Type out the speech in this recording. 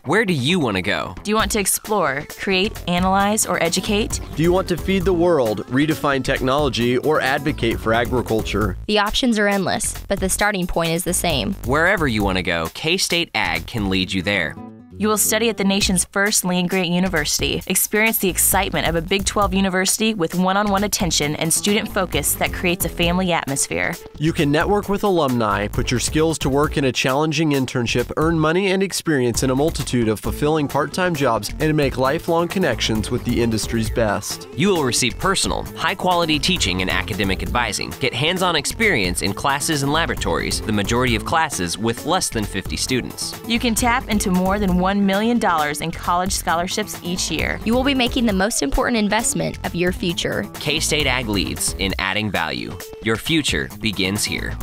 Where do you want to go? Do you want to explore, create, analyze, or educate? Do you want to feed the world, redefine technology, or advocate for agriculture? The options are endless, but the starting point is the same. Wherever you want to go, K-State Ag can lead you there. You will study at the nation's first land-grant university, experience the excitement of a Big 12 university with one-on-one attention and student focus that creates a family atmosphere. You can network with alumni, put your skills to work in a challenging internship, earn money and experience in a multitude of fulfilling part-time jobs, and make lifelong connections with the industry's best. You will receive personal, high-quality teaching and academic advising, get hands-on experience in classes and laboratories, the majority of classes with less than 50 students. You can tap into more than $1 million in college scholarships each year. You will be making the most important investment of your future. K-State Ag leads in adding value. Your future begins here.